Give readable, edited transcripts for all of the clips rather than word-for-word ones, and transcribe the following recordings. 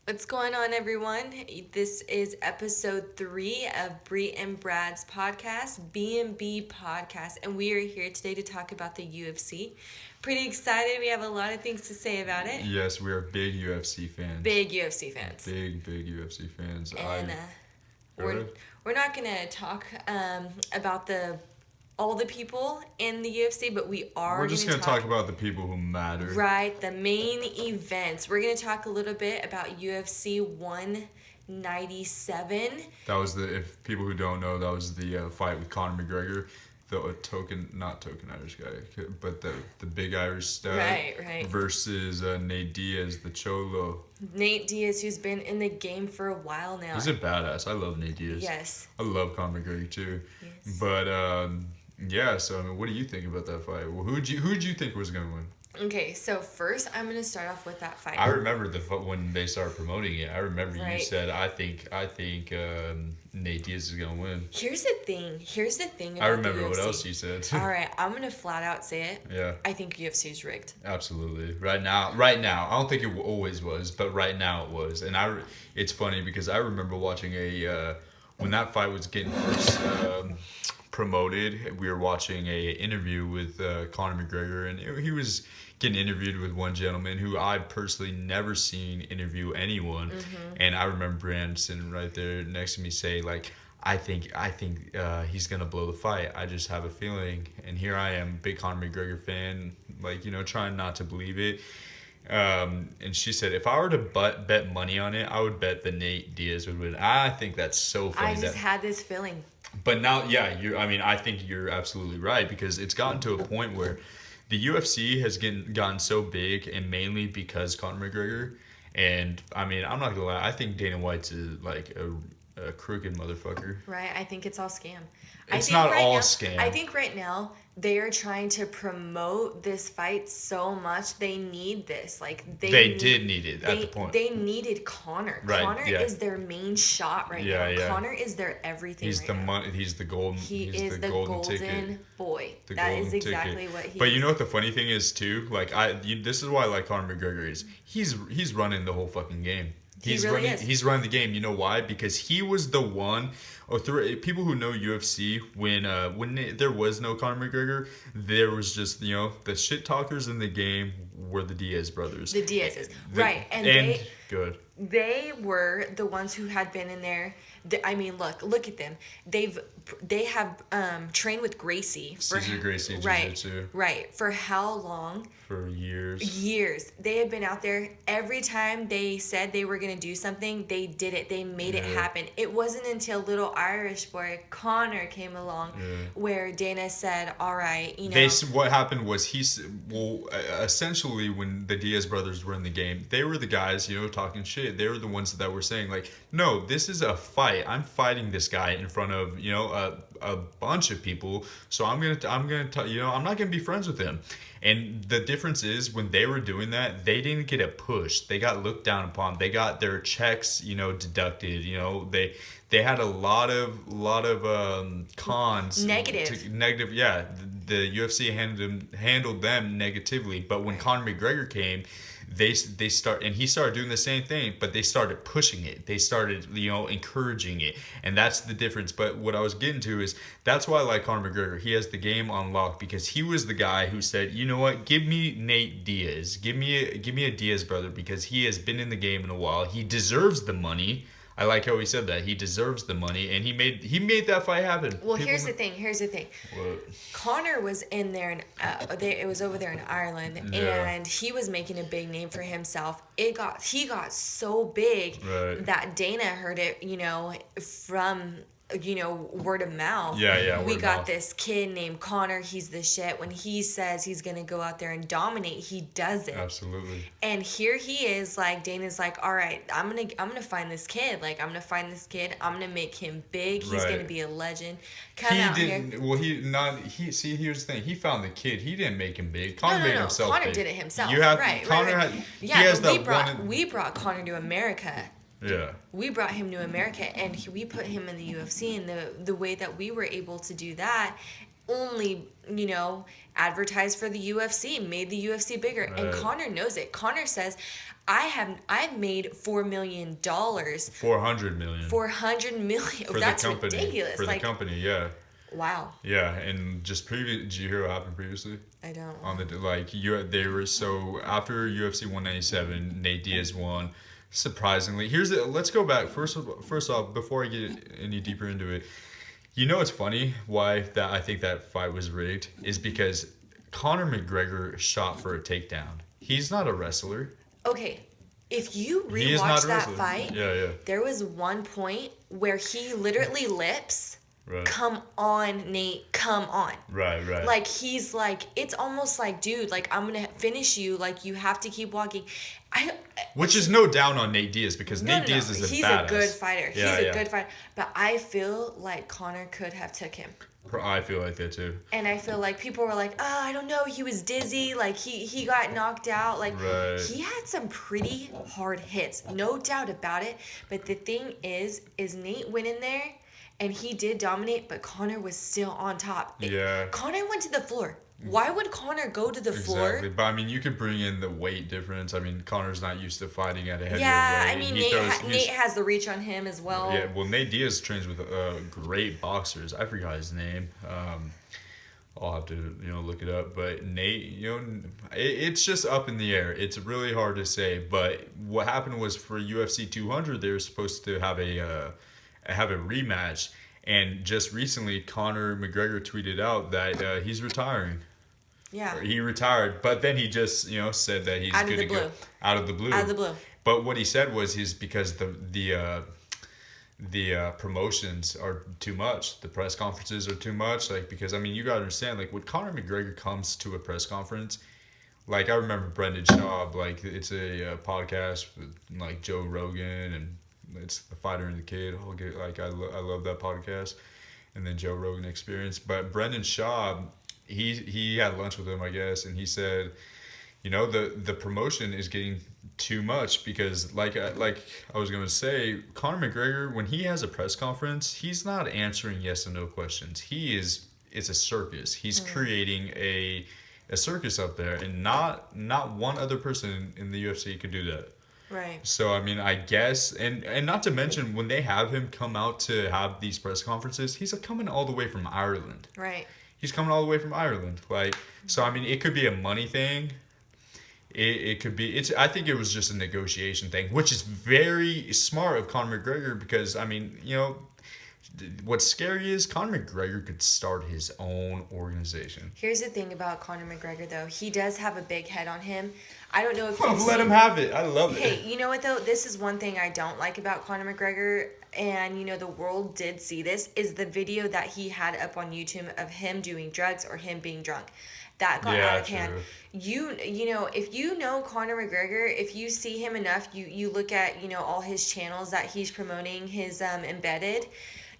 What's going on, everyone? This is episode 3 of Bree and Brad's podcast, B&B Podcast, and we are here today to talk about the UFC. Pretty excited. We have a lot of things to say about it. Yes, we are big UFC fans. Big UFC fans. Big UFC fans. And we're not going to talk about all the people in the UFC, but we're just going to talk about the people who matter. Right, the main events. We're going to talk a little bit about UFC 197. That was if people who don't know, that was the fight with Conor McGregor, not token Irish guy, but the big Irish stud. Right. Versus Nate Diaz, the Cholo. Nate Diaz, who's been in the game for a while now. He's a badass. I love Nate Diaz. Yes. I love Conor McGregor too. Yes. But yeah, so I mean, what do you think about that fight? Well, who'd you think was gonna win? Okay, so first I'm gonna start off with that fight. I remember when they started promoting it. I remember Right. You said I think Nate Diaz is gonna win. Here's the thing about I remember the UFC. what else you said. All right, I'm gonna flat out say it. Yeah. I think UFC is rigged. Absolutely. Right now, I don't think it always was, but right now it was. And it's funny because I remember watching when that fight was getting first promoted. We were watching a interview with Conor McGregor, and he was getting interviewed with one gentleman who I personally never seen interview anyone. Mm-hmm. And I remember Brand sitting right there next to me say, like, I think he's gonna blow the fight. I just have a feeling. And here I am, big Conor McGregor fan, like, trying not to believe it. And she said, if I were to bet money on it, I would bet that Nate Diaz would win. I think that's so funny. I just had this feeling. But now, yeah, I think you're absolutely right, because it's gotten to a point where the UFC has gotten so big, and mainly because Conor McGregor. And I mean, I'm not gonna lie, I think Dana White's like a crooked motherfucker. Right, I think it's all scam. It's not all scam. I think right now they are trying to promote this fight so much. They need this. Like they did need it at the point. They needed Conor. Right, Conor yeah. is their main shot right now. Yeah. Conor is their everything. He's right the now. money. He's the golden. He he's is the golden ticket. Boy. The That golden is exactly ticket. what he. But you know what the funny thing is too? Like this is why I like Conor McGregor is he's running the whole fucking game. He's running the game. You know why? Because he was the one. People who know UFC, when there was no Conor McGregor, there was just the shit talkers in the game were the Diaz brothers. The Diaz's, right? They were the ones who had been in there. I mean, look at them. They have trained with Gracie. Cesar Gracie, Jiu-Jitsu. Right. For how long? For years. Years. They had been out there. Every time they said they were going to do something, they did it. They made it happen. It wasn't until little Irish boy Conor came along where Dana said, all right, What happened was essentially when the Diaz brothers were in the game, they were the guys, talking shit. They were the ones that were saying, like, no, this is a fight. I'm fighting this guy in front of, a bunch of people. So I'm not gonna be friends with him. And the difference is when they were doing that, they didn't get a push. They got looked down upon. They got their checks, deducted. They had a lot of cons. Negative. Yeah, the UFC handled them negatively. But when Conor McGregor came, he started doing the same thing, but they started pushing it. They started, encouraging it. And that's the difference. But what I was getting to is that's why I like Conor McGregor. He has the game on lock because he was the guy who said, you know what, give me Nate Diaz. Give me a Diaz brother because he has been in the game in a while. He deserves the money. I like how he said that. He deserves the money, and he made that fight happen. Well, here's the thing. What? Conor was in there, and it was over there in Ireland, and he was making a big name for himself. He got so big that Dana heard it, from word of mouth. Yeah. We got this kid named Conor. He's the shit. When he says he's gonna go out there and dominate, he does it. Absolutely. And here he is, like Dana's like, all right, I'm gonna find this kid. Like I'm gonna make him big. He's gonna be a legend. Here's the thing. He found the kid. He didn't make him big. Conor made himself big. Conor did it himself. We brought Conor to America. Yeah. We brought him to America, and we put him in the UFC, and the way that we were able to do that only, advertised for the UFC, made the UFC bigger. Right. And Conor knows it. Conor says, I've made $4 million. 400 million. 400 million. For That's the company. ridiculous. For the company, yeah. Wow. Yeah, and just did you hear what happened previously? I don't. They were so after UFC 197, Nate Diaz won. Surprisingly, let's go back first off before I get any deeper into it. It's funny why that I think that fight was rigged is because Conor McGregor shot for a takedown. He's not a wrestler. Okay, if you rewatch that fight, yeah, there was one point where he literally lips. Right. Come on, Nate. Come on. Right. Like, he's like, it's almost like, dude, like, I'm going to finish you. Like, you have to keep walking. Which is no down on Nate Diaz because Nate Diaz is a He's badass. A good fighter. He's a good fighter. But I feel like Conor could have took him. I feel like that too. And I feel like people were like, oh, I don't know. He was dizzy. Like, he got knocked out. Like, He had some pretty hard hits. No doubt about it. But the thing is Nate went in there. And he did dominate, but Conor was still on top. Yeah. Conor went to the floor. Why would Conor go to the floor? Exactly. But, I mean, you could bring in the weight difference. I mean, Conor's not used to fighting at a heavier weight. Yeah, I mean, Nate has the reach on him as well. Yeah, well, Nate Diaz trains with great boxers. I forgot his name. I'll have to, look it up. But Nate, it's just up in the air. It's really hard to say. But what happened was for UFC 200, they were supposed to have a rematch, and just recently Conor McGregor tweeted out that he's retiring. Yeah. He retired, but then he just said that he's good to go. Out of the blue. But what he said was because the promotions are too much, the press conferences are too much. Like, because I mean, you gotta understand, like when Conor McGregor comes to a press conference, like I remember Brendan Schaub, like it's a podcast with like Joe Rogan and. It's The Fighter and the Kid. I love that podcast, and then Joe Rogan Experience. But Brendan Schaub, he had lunch with him, I guess, and he said, the promotion is getting too much because like I was gonna say, Conor McGregor, when he has a press conference, he's not answering yes and no questions. It's a circus. He's creating a circus up there, and not one other person in the UFC could do that. Right. So, I mean, I guess, and not to mention, when they have him come out to have these press conferences, he's coming all the way from Ireland. Right. He's coming all the way from Ireland. Like, so, I mean, it could be a money thing. It could be, I think it was just a negotiation thing, which is very smart of Conor McGregor because, I mean, what's scary is Conor McGregor could start his own organization. Here's the thing about Conor McGregor, though. He does have a big head on him. I don't know if let him have it. I love it. Hey, you know what, though? This is one thing I don't like about Conor McGregor, and, the world did see this, is the video that he had up on YouTube of him doing drugs or him being drunk. That got out of hand. If you know Conor McGregor, if you see him enough, you look at, all his channels that he's promoting, his embedded,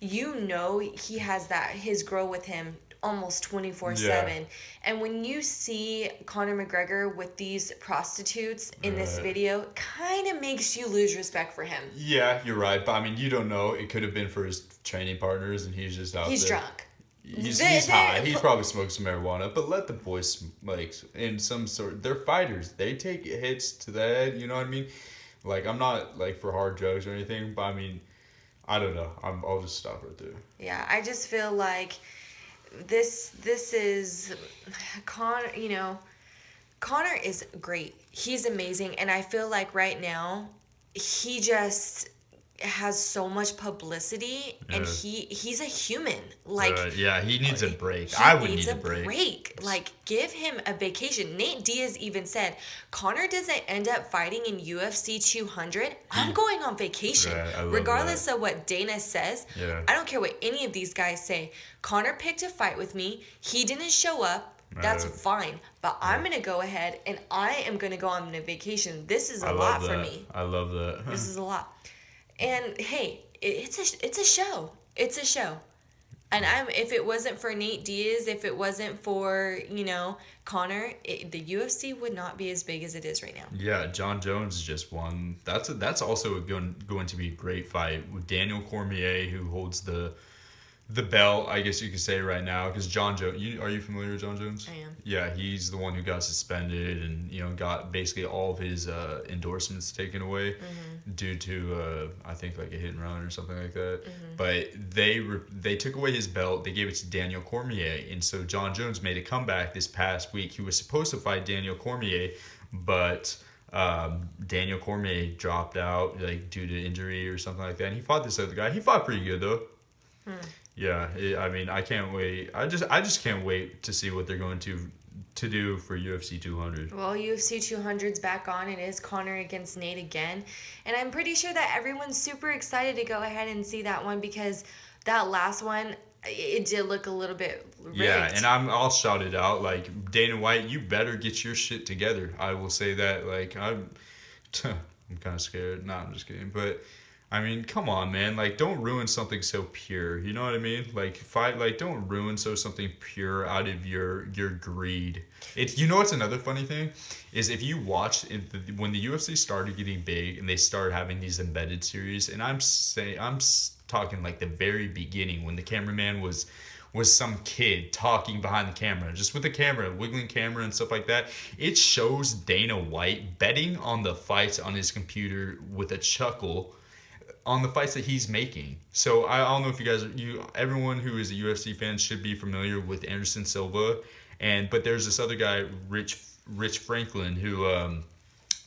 he has his girl with him almost 24/7. And when you see Conor McGregor with these prostitutes in this video, kind of makes you lose respect for him. Yeah, you're right. But I mean, you don't know. It could have been for his training partners and he's just out there. He's drunk. He's high. He probably smoked some marijuana. But let the boys, like, in some sort, they're fighters. They take hits to the head, you know what I mean? Like, I'm not, like, for hard drugs or anything, but I mean, I don't know. I'll just stop right there. Yeah, I just feel like this is Conor is great. He's amazing, and I feel like right now he just has so much publicity, and he's a human. Like, he needs a break. I would need a break. Like, give him a vacation. Nate Diaz even said, Conor doesn't end up fighting in UFC 200. I'm going on vacation. Regardless of what Dana says, I don't care what any of these guys say. Conor picked a fight with me. He didn't show up. That's fine. But I'm going to go ahead, and I am going to go on a vacation. This is a lot for me. I love that. This is a lot. And hey, it's a show. It's a show. And if it wasn't for Nate Diaz, if it wasn't for, Conor, the UFC would not be as big as it is right now. Yeah, John Jones just won. That's also going to be a great fight with Daniel Cormier, who holds the the belt, I guess you could say right now, because John Jones. Are you familiar with John Jones? I am. Yeah, he's the one who got suspended and got basically all of his endorsements taken away due to I think like a hit and run or something like that. But they took away his belt. They gave it to Daniel Cormier, and so John Jones made a comeback this past week. He was supposed to fight Daniel Cormier, but Daniel Cormier dropped out like due to injury or something like that. And he fought this other guy. He fought pretty good though. Yeah, I mean, I can't wait. I just can't wait to see what they're going to do for UFC 200. Well, UFC 200's back on. It is Conor against Nate again. And I'm pretty sure that everyone's super excited to go ahead and see that one because that last one, it did look a little bit rigged. Yeah, and I'll shout it out. Like, Dana White, you better get your shit together. I will say that. Like, I'm kind of scared. Nah, I'm just kidding. But I mean, come on, man. Like, don't ruin something so pure. You know what I mean? Like, don't ruin something pure out of your greed. What's another funny thing is if you watch when the UFC started getting big and they started having these embedded series, and I'm talking like the very beginning when the cameraman was some kid talking behind the camera, just with the camera, wiggling camera and stuff like that. It shows Dana White betting on the fights on his computer with a chuckle on the fights that he's making. So I don't know if you guys, everyone who is a UFC fan should be familiar with Anderson Silva, but there's this other guy, Rich Franklin, who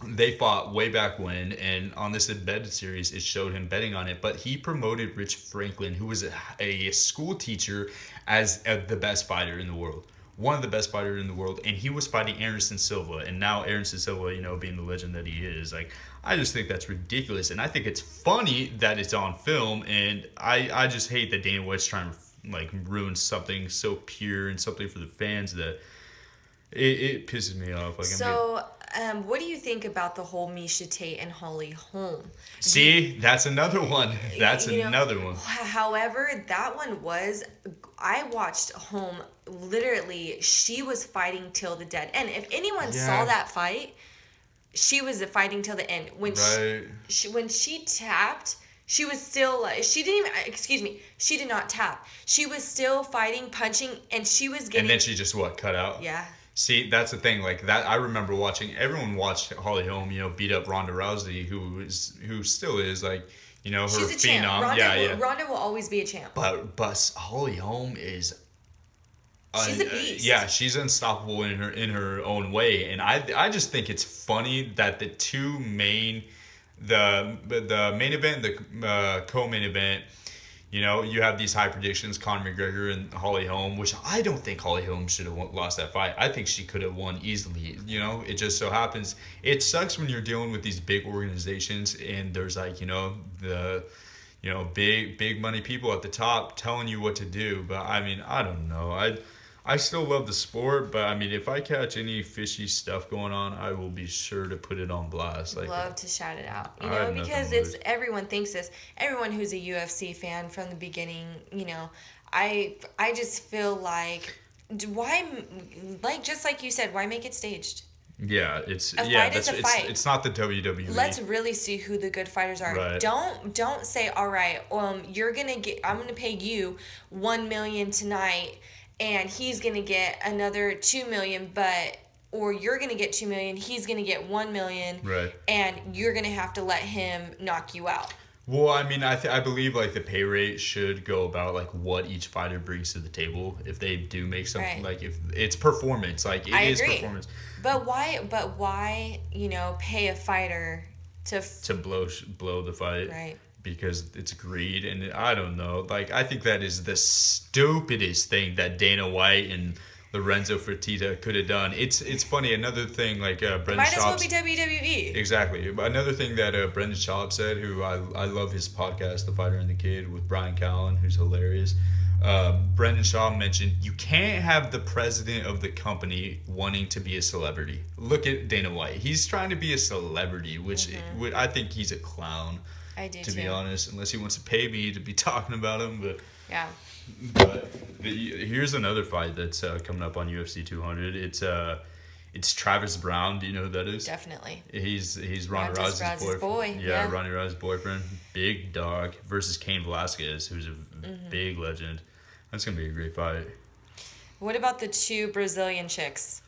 they fought way back when, and on this embedded series, it showed him betting on it. But he promoted Rich Franklin, who was a school teacher, as the best fighter in the world. One of the best fighters in the world, and he was fighting Anderson Silva, and now Anderson Silva, being the legend that he is, like, I just think that's ridiculous, and I think it's funny that it's on film, and I just hate that Dana White's trying to like ruin something so pure and something for the fans that it pisses me off. Like, so, what do you think about the whole Miesha Tate and Holly Holm? See, that's another one. That's another one. However, that one was, I watched Holm, literally, she was fighting till the dead end. If anyone saw that fight, she was fighting till the end. When when she tapped, she was still, she did not tap. She was still fighting, punching, and she was getting... And then she just, cut out? Yeah. See, that's the thing. Like, that, I remember everyone watched Holly Holm, beat up Ronda Rousey, who still is, like, her she's a phenom. Champ. Ronda will always be a champ. But Holly Holm is... she's a beast. Yeah, she's unstoppable in her own way, and I just think it's funny that the two main, the main event, the co-main event, you have these high predictions, Conor McGregor and Holly Holm, which I don't think Holly Holm should have lost that fight. I think she could have won easily. It just so happens. It sucks when you're dealing with these big organizations and there's like the big money people at the top telling you what to do. But I mean, I don't know. I still love the sport, but I mean, if I catch any fishy stuff going on, I will be sure to put it on blast. Like, love to shout it out, because everyone thinks this. Everyone who's a UFC fan from the beginning, I just feel like, why, like just like you said, why make it staged? Yeah, it's a fight. It's not the WWE. Let's really see who the good fighters are. Right. Don't say, all right, I'm gonna pay you $1 million tonight. And he's going to get another $2 million, or you're going to get $2 million, he's going to get $1 million, right? And you're going to have to let him knock you out. Well, I mean, I believe like the pay rate should go about like what each fighter brings to the table. If they do make something, like if it's performance, like it is performance. But why, pay a fighter to blow the fight? Right. Because it's greed, and I don't know. Like, I think that is the stupidest thing that Dana White and Lorenzo Fertitta could have done. It's funny. Another thing, like Brendan might as well Schaub's, be WWE. Exactly. Another thing that Brendan Schaub said, who I love his podcast, The Fighter and the Kid, with Brian Callen, who's hilarious. Brendan Schaub mentioned you can't have the president of the company wanting to be a celebrity. Look at Dana White. He's trying to be a celebrity, which I think he's a clown. I do to be honest, unless he wants to pay me to be talking about him, but yeah. But here's another fight that's coming up on UFC 200. It's Travis Brown. Do you know who that is? Definitely. He's Ronda Rousey's boyfriend. Boy. Yeah, Ronda Rousey's boyfriend, big dog, versus Cain Velasquez, who's a big legend. That's gonna be a great fight. What about the two Brazilian chicks?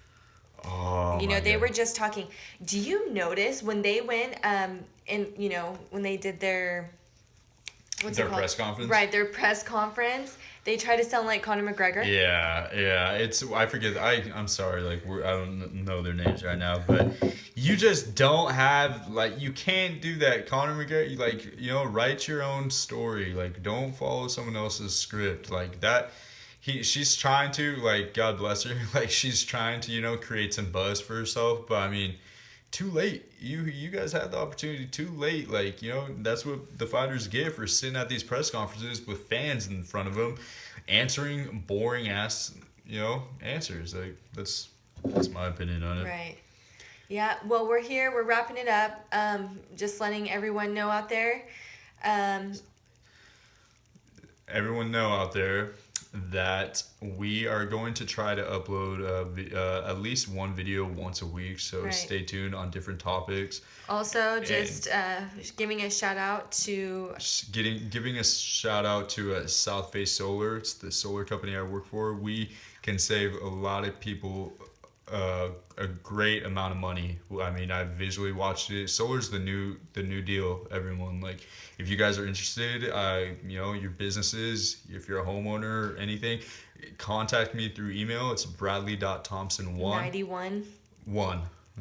Oh, you know, my they God. were just talking. Do you notice when they went, and you know, when they did their, what's Their it called? press conference? Right, their press conference. They try to sound like Conor McGregor. Yeah. It's I forget. I'm sorry. Like I don't know their names right now, but you just don't have like you can't do that. Conor McGregor, like write your own story. Like don't follow someone else's script like that. She's trying to like God bless her. Like she's trying to create some buzz for herself, but I mean. Too late. You guys had the opportunity too late. Like, that's what the fighters get for sitting at these press conferences with fans in front of them, answering boring ass, answers. Like that's my opinion on it. Right. Yeah. Well, we're here. We're wrapping it up. Just letting everyone know out there. Everyone know out there that we are going to try to upload at least one video once a week. So Right. Stay tuned on different topics. Also, just giving a shout out to giving a shout out to South Face Solar. It's the solar company I work for. We can save a lot of people a great amount of money. I mean, I've visually watched it. Solar's the new deal. Everyone, like, if you guys are interested, your businesses, if you're a homeowner or anything, contact me through email. It's bradley.thompson1 91.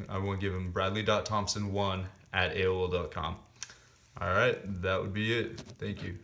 I won't give him bradley.thompson1 at AOL.com. All right, that would be it. Thank you.